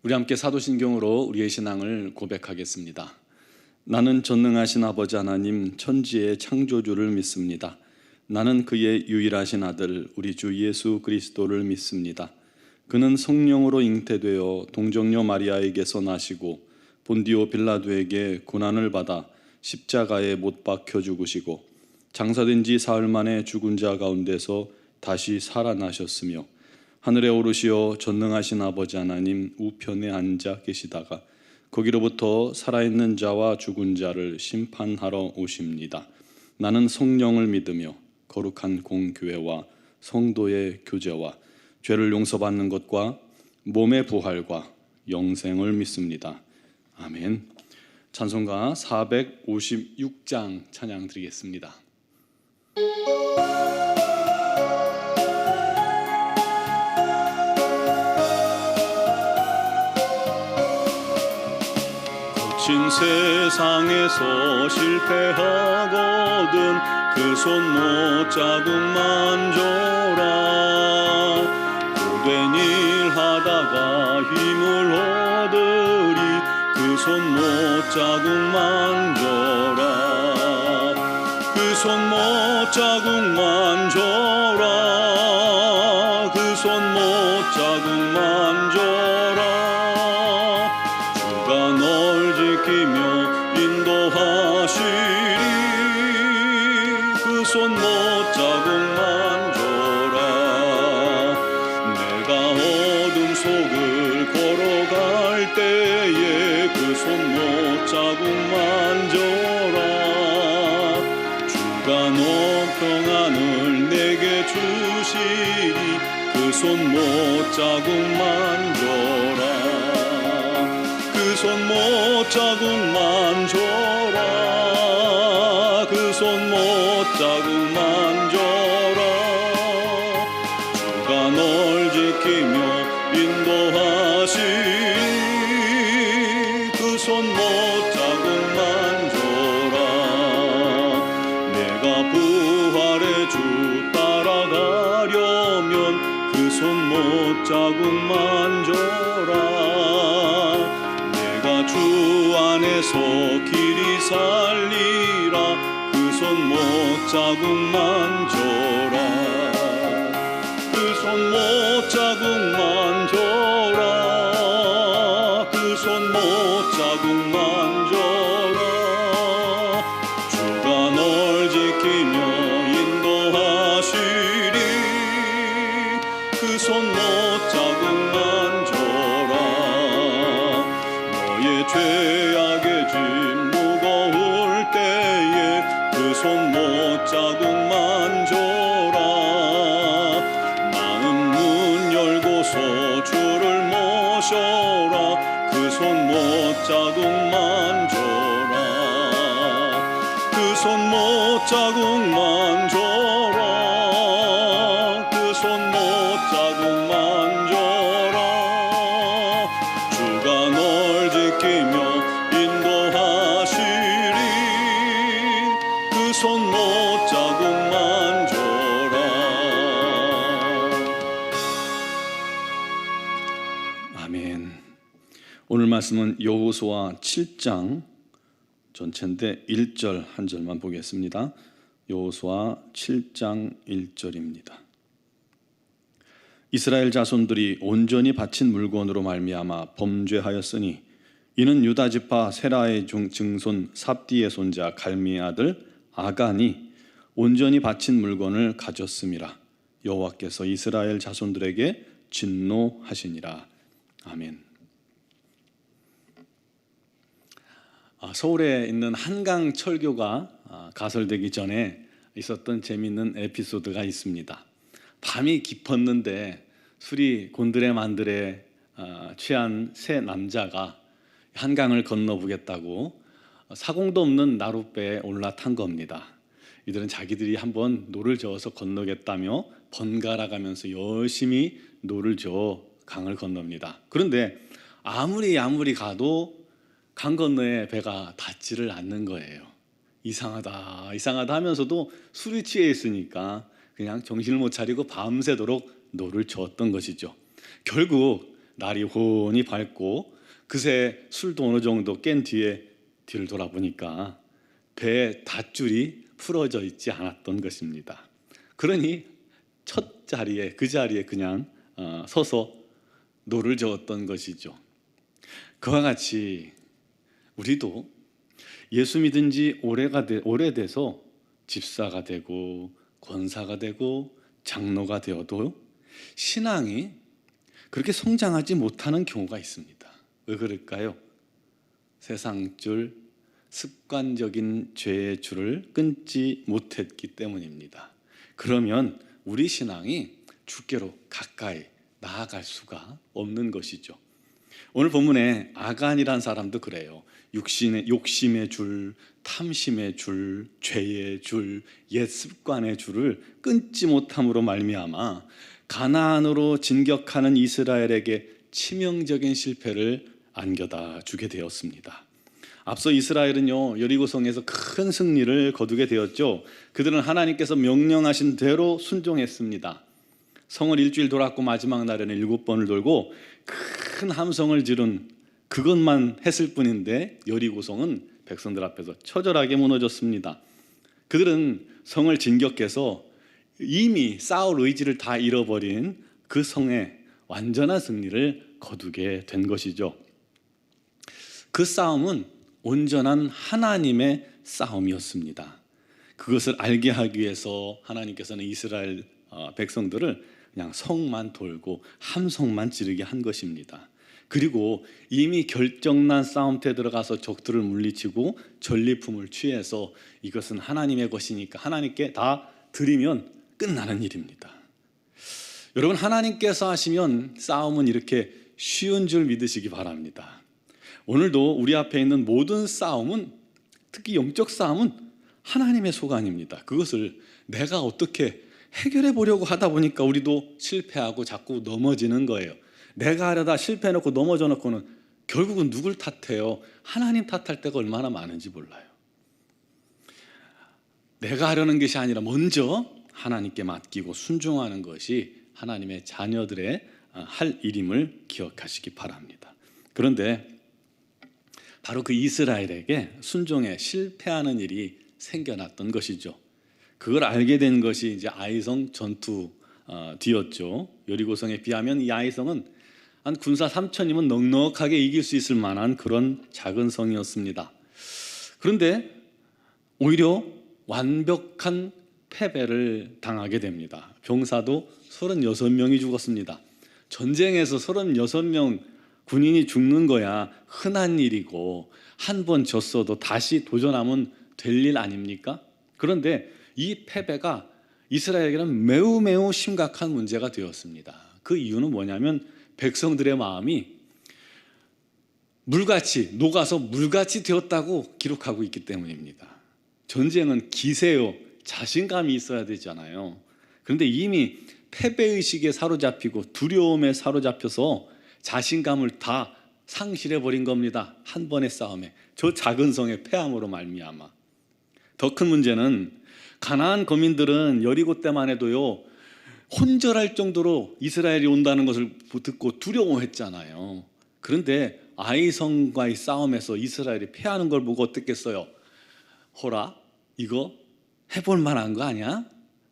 우리 함께 사도신경으로 우리의 신앙을 고백하겠습니다. 나는 전능하신 아버지 하나님 천지의 창조주를 믿습니다. 나는 그의 유일하신 아들 우리 주 예수 그리스도를 믿습니다. 그는 성령으로 잉태되어 동정녀 마리아에게서 나시고 본디오 빌라도에게 고난을 받아 십자가에 못 박혀 죽으시고 장사된 지 사흘 만에 죽은 자 가운데서 다시 살아나셨으며 하늘에 오르시어 전능하신 아버지 하나님 우편에 앉아 계시다가 거기로부터 살아있는 자와 죽은 자를 심판하러 오십니다. 나는 성령을 믿으며 거룩한 공교회와 성도의 교제와 죄를 용서받는 것과 몸의 부활과 영생을 믿습니다. 아멘. 찬송가 456장 찬양 드리겠습니다. 거친 세상에서 실패하거든 그 손 못 자국만 줘라. 고된 일 하다가 힘을 얻으리 그 손 못 자국만 줘라. 그 손 못 자국만 줘라. 그 손 못 자국만 줘라. 주가 널 지키며 인도하시리 그 손 못 자국만 줘라. 내가 어둠 속을 걸어갈 때에 그 손 못 자국만 줘라. 주가 너 평안을 내게 주시리 그 손 못 자국만 줘라. 그 손 못 자국만 줘라. 그 손 못 자국만 줘라. 주가 널 지키며 인도하시리 그 손 못 자국만 줘라. 내가 부활의 주 따라가려면 그 손 못 자국만 줘라. 내가 주 안에서 길이 살리라 그 손 못 자국만 줘라. 그 손 못 자국만 줘라. 그 손 못 자국만 줘라. 주가 널 지키며 인도하시리 그 손 못 자국만 줘라. 너의 죄악의 짐 무거울 때에 그 손 못 자국만 줘라. 마음 문 열고서 주를 모셔라. 그 손 못 자국만 줘라. 그 손 못 자국만 줘라. 그 손 못 자국만 줘라. 주가 널 지키며 인도하시리 그 손 못 자국만 줘라. 아멘. 오늘 말씀은 여호수아 7장 전체인데 1절 한 절만 보겠습니다. 여호수아 7장 1절입니다. 이스라엘 자손들이 온전히 바친 물건으로 말미암아 범죄하였으니 이는 유다 지파 세라의 증손 삽디의 손자 갈미의 아들 아간이 온전히 바친 물건을 가졌음이라. 여호와께서 이스라엘 자손들에게 진노하시니라. 아멘. 서울에 있는 한강 철교가 가설되기 전에 있었던 재미있는 에피소드가 있습니다. 밤이 깊었는데 술이 곤드레만드레 취한 세 남자가 한강을 건너보겠다고 사공도 없는 나룻배에 올라탄 겁니다. 이들은 자기들이 한번 노를 저어서 건너겠다며 번갈아 가면서 열심히 노를 저어 강을 건넙니다. 그런데 아무리 가도 강 건너에 배가 닿지를 않는 거예요. 이상하다 하면서도 술이 취해 있으니까 그냥 정신을 못 차리고 밤새도록 노를 저었던 것이죠. 결국 날이 혼이 밝고 그새 술도 어느 정도 깬 뒤에 뒤를 돌아보니까 배에 닷줄이 풀어져 있지 않았던 것입니다. 그러니 첫 자리에 그 자리에 그냥 서서 노를 저었던 것이죠. 그와 같이 우리도 예수 믿은 지 오래돼서 집사가 되고 권사가 되고 장로가 되어도 신앙이 그렇게 성장하지 못하는 경우가 있습니다. 왜 그럴까요? 세상줄, 습관적인 죄의 줄을 끊지 못했기 때문입니다. 그러면 우리 신앙이 주께로 가까이 나아갈 수가 없는 것이죠. 오늘 본문에 아간이란 사람도 그래요. 욕심의 줄, 탐심의 줄, 죄의 줄, 옛 습관의 줄을 끊지 못함으로 말미암아 가나안으로 진격하는 이스라엘에게 치명적인 실패를 안겨다 주게 되었습니다. 앞서 이스라엘은요, 여리고성에서 큰 승리를 거두게 되었죠. 그들은 하나님께서 명령하신 대로 순종했습니다. 성을 일주일 돌았고 마지막 날에는 7번을 돌고 큰 함성을 지른 그것만 했을 뿐인데 여리고성은 백성들 앞에서 처절하게 무너졌습니다. 그들은 성을 진격해서 이미 싸울 의지를 다 잃어버린 그 성에 완전한 승리를 거두게 된 것이죠. 그 싸움은 온전한 하나님의 싸움이었습니다. 그것을 알게 하기 위해서 하나님께서는 이스라엘 백성들을 그냥 성만 돌고 함성만 지르게 한 것입니다. 그리고 이미 결정난 싸움터에 들어가서 적들을 물리치고 전리품을 취해서 이것은 하나님의 것이니까 하나님께 다 드리면 끝나는 일입니다. 여러분, 하나님께서 하시면 싸움은 이렇게 쉬운 줄 믿으시기 바랍니다. 오늘도 우리 앞에 있는 모든 싸움은, 특히 영적 싸움은 하나님의 소관입니다. 그것을 내가 어떻게 해결해 보려고 하다 보니까 우리도 실패하고 자꾸 넘어지는 거예요. 내가 하려다 실패해놓고 넘어져 놓고는 결국은 누굴 탓해요? 하나님 탓할 때가 얼마나 많은지 몰라요. 내가 하려는 것이 아니라 먼저 하나님께 맡기고 순종하는 것이 하나님의 자녀들의 할 일임을 기억하시기 바랍니다. 그런데 바로 그 이스라엘에게 순종에 실패하는 일이 생겨났던 것이죠. 그걸 알게 된 것이 이제 아이성 전투 뒤였죠. 여리고성에 비하면 이 아이성은 한 군사 3,000이면 넉넉하게 이길 수 있을 만한 그런 작은 성이었습니다. 그런데 오히려 완벽한 패배를 당하게 됩니다. 병사도 36명이 죽었습니다. 전쟁에서 36명 군인이 죽는 거야 흔한 일이고 한 번 졌어도 다시 도전하면 될 일 아닙니까? 그런데 이 패배가 이스라엘에게는 매우 매우 심각한 문제가 되었습니다. 그 이유는 뭐냐면 백성들의 마음이 물같이 녹아서 물같이 되었다고 기록하고 있기 때문입니다. 전쟁은 기세요, 자신감이 있어야 되잖아요. 그런데 이미 패배의식에 사로잡히고 두려움에 사로잡혀서 자신감을 다 상실해버린 겁니다. 한 번의 싸움에, 저 작은 성의 패함으로 말미암아. 더 큰 문제는 가나안 거민들은 여리고 때만 해도요 혼절할 정도로 이스라엘이 온다는 것을 듣고 두려워했잖아요. 그런데 아이성과의 싸움에서 이스라엘이 패하는 걸 보고 어떻겠어요? 호라, 이거 해볼 만한 거 아니야?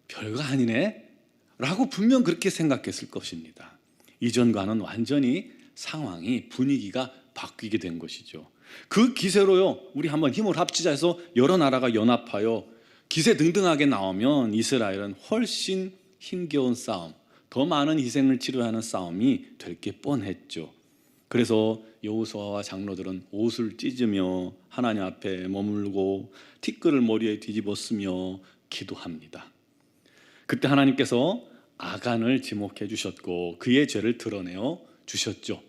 별거 아니네? 라고 분명 그렇게 생각했을 것입니다. 이전과는 완전히 상황이, 분위기가 바뀌게 된 것이죠. 그 기세로요, 우리 한번 힘을 합치자 해서 여러 나라가 연합하여 기세등등하게 나오면 이스라엘은 훨씬 힘겨운 싸움, 더 많은 희생을 치러야 하는 싸움이 될 게 뻔했죠. 그래서 여호수아와 장로들은 옷을 찢으며 하나님 앞에 머물고 티끌을 머리에 뒤집어 쓰며 기도합니다. 그때 하나님께서 아간을 지목해 주셨고 그의 죄를 드러내어 주셨죠.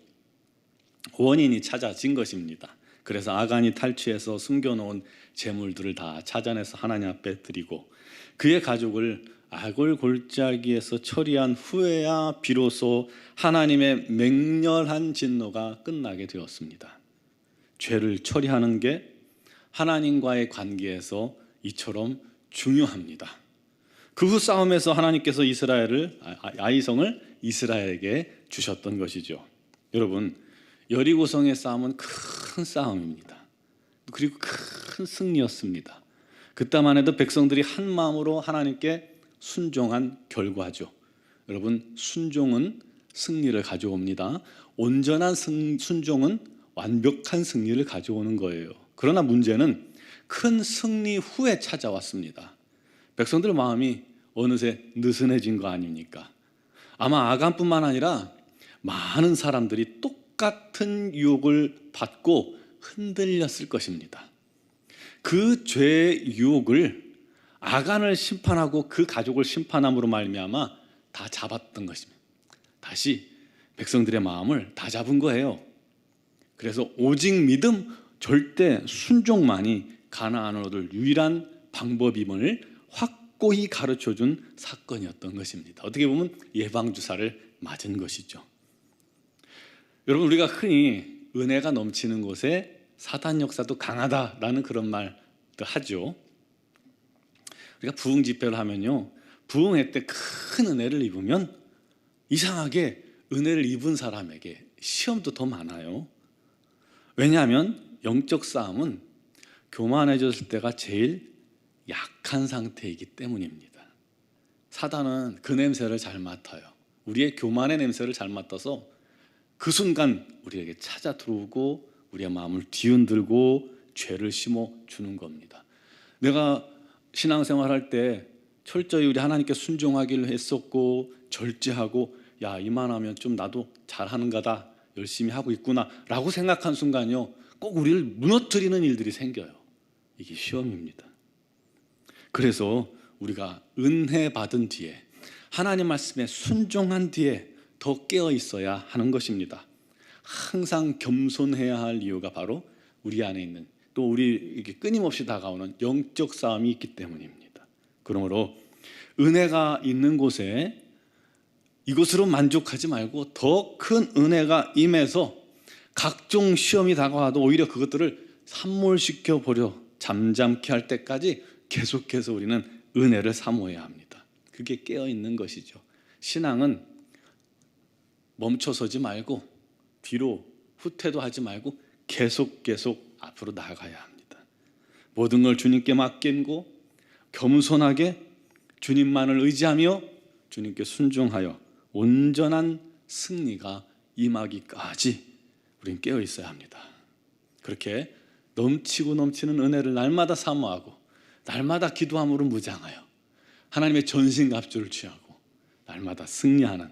원인이 찾아진 것입니다. 그래서 아간이 탈취해서 숨겨놓은 재물들을 다 찾아내서 하나님 앞에 드리고 그의 가족을 악을 골짜기에서 처리한 후에야 비로소 하나님의 맹렬한 진노가 끝나게 되었습니다. 죄를 처리하는 게 하나님과의 관계에서 이처럼 중요합니다. 그 후 싸움에서 하나님께서 아이성을 이스라엘에게 주셨던 것이죠. 여러분, 여리고성의 싸움은 큰 싸움입니다. 그리고 큰 승리였습니다. 그때만 해도 백성들이 한 마음으로 하나님께 순종한 결과죠. 여러분, 순종은 승리를 가져옵니다. 온전한 순종은 완벽한 승리를 가져오는 거예요. 그러나 문제는 큰 승리 후에 찾아왔습니다. 백성들 마음이 어느새 느슨해진 거 아닙니까? 아마 아간뿐만 아니라 많은 사람들이 똑같은 유혹을 받고 흔들렸을 것입니다. 그 죄의 유혹을 아간을 심판하고 그 가족을 심판함으로 말미암아 다 잡았던 것입니다. 다시 백성들의 마음을 다 잡은 거예요. 그래서 오직 믿음, 절대 순종만이 가나안을 얻을 유일한 방법임을 확고히 가르쳐준 사건이었던 것입니다. 어떻게 보면 예방주사를 맞은 것이죠. 여러분, 우리가 흔히 은혜가 넘치는 곳에 사단 역사도 강하다라는 그런 말도 하죠. 우리가 부흥 집회를 하면요, 부흥회 때 큰 은혜를 입으면 이상하게 은혜를 입은 사람에게 시험도 더 많아요. 왜냐하면 영적 싸움은 교만해졌을 때가 제일 약한 상태이기 때문입니다. 사단은 그 냄새를 잘 맡아요. 우리의 교만의 냄새를 잘 맡아서 그 순간 우리에게 찾아 들어오고 우리의 마음을 뒤흔들고 죄를 심어주는 겁니다. 내가 신앙생활할 때 철저히 우리 하나님께 순종하기를 했었고 절제하고, 야, 이만하면 좀 나도 잘하는 거다, 열심히 하고 있구나 라고 생각한 순간요, 꼭 우리를 무너뜨리는 일들이 생겨요. 이게 시험입니다. 그래서 우리가 은혜 받은 뒤에, 하나님 말씀에 순종한 뒤에 더 깨어 있어야 하는 것입니다. 항상 겸손해야 할 이유가 바로 우리 안에 있는, 또 우리에게 끊임없이 다가오는 영적 싸움이 있기 때문입니다. 그러므로 은혜가 있는 곳에 이것으로 만족하지 말고 더 큰 은혜가 임해서 각종 시험이 다가와도 오히려 그것들을 함몰시켜 버려 잠잠케 할 때까지 계속해서 우리는 은혜를 사모해야 합니다. 그게 깨어있는 것이죠. 신앙은 멈춰서지 말고 뒤로 후퇴도 하지 말고 계속 앞으로 나아가야 합니다. 모든 걸 주님께 맡기고 겸손하게 주님만을 의지하며 주님께 순종하여 온전한 승리가 임하기까지 우리는 깨어 있어야 합니다. 그렇게 넘치고 넘치는 은혜를 날마다 사모하고 날마다 기도함으로 무장하여 하나님의 전신갑주를 취하고 날마다 승리하는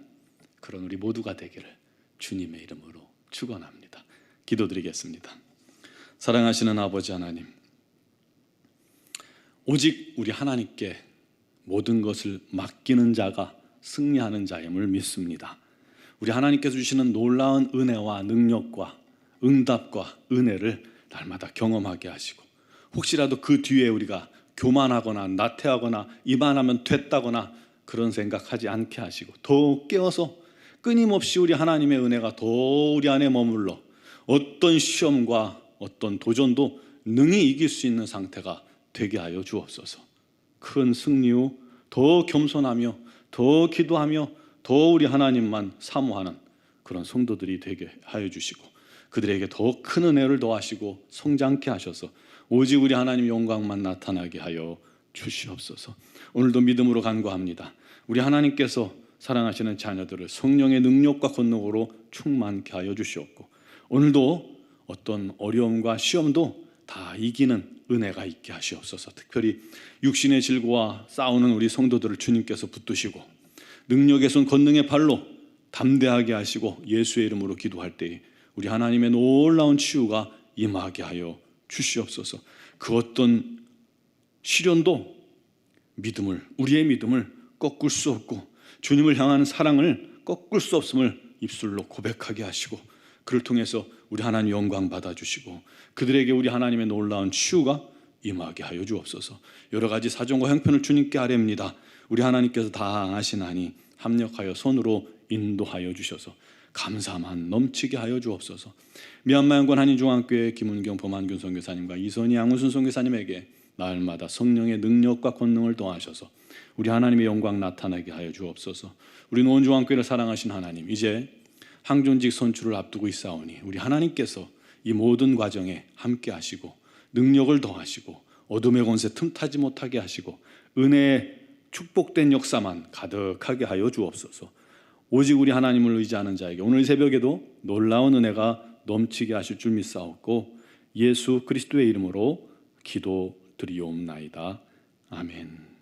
그런 우리 모두가 되기를 주님의 이름으로 축원합니다. 기도드리겠습니다. 사랑하시는 아버지 하나님, 오직 우리 하나님께 모든 것을 맡기는 자가 승리하는 자임을 믿습니다. 우리 하나님께서 주시는 놀라운 은혜와 능력과 응답과 은혜를 날마다 경험하게 하시고, 혹시라도 그 뒤에 우리가 교만하거나 나태하거나 이만하면 됐다거나 그런 생각하지 않게 하시고, 더 깨어서 끊임없이 우리 하나님의 은혜가 더 우리 안에 머물러 어떤 시험과 어떤 도전도 능히 이길 수 있는 상태가 되게 하여 주옵소서. 큰 승리 후 더 겸손하며 더 기도하며 더 우리 하나님만 사모하는 그런 성도들이 되게 하여 주시고, 그들에게 더 큰 은혜를 더하시고 성장케 하셔서 오직 우리 하나님 영광만 나타나게 하여 주시옵소서. 오늘도 믿음으로 간구합니다. 우리 하나님께서 사랑하시는 자녀들을 성령의 능력과 권능으로 충만케 하여 주시옵고, 오늘도 어떤 어려움과 시험도 다 이기는 은혜가 있게 하시옵소서. 특별히 육신의 질고와 싸우는 우리 성도들을 주님께서 붙드시고 능력의 손 권능의 발로 담대하게 하시고 예수의 이름으로 기도할 때에 우리 하나님의 놀라운 치유가 임하게 하여 주시옵소서. 그 어떤 시련도 우리의 믿음을 꺾을 수 없고 주님을 향하는 사랑을 꺾을 수 없음을 입술로 고백하게 하시고, 그를 통해서 우리 하나님 영광 받아주시고 그들에게 우리 하나님의 놀라운 치유가 임하게 하여 주옵소서. 여러 가지 사정과 형편을 주님께 아뢰옵니다. 우리 하나님께서 다 아시나니 합력하여 손으로 인도하여 주셔서 감사만 넘치게 하여 주옵소서. 미얀마 영권 한인중앙교회 김은경 범한균 선교사님과 이선희 양우순 선교사님에게 날마다 성령의 능력과 권능을 더하셔서 우리 하나님의 영광 나타나게 하여 주옵소서. 우리 노원중앙교회를 사랑하신 하나님, 이제 황존직 선출을 앞두고 있사오니 우리 하나님께서 이 모든 과정에 함께 하시고 능력을 더하시고 어둠의 권세 틈타지 못하게 하시고 은혜의 축복된 역사만 가득하게 하여 주옵소서. 오직 우리 하나님을 의지하는 자에게 오늘 새벽에도 놀라운 은혜가 넘치게 하실 줄 믿사옵고 예수 그리스도의 이름으로 기도드리옵나이다. 아멘.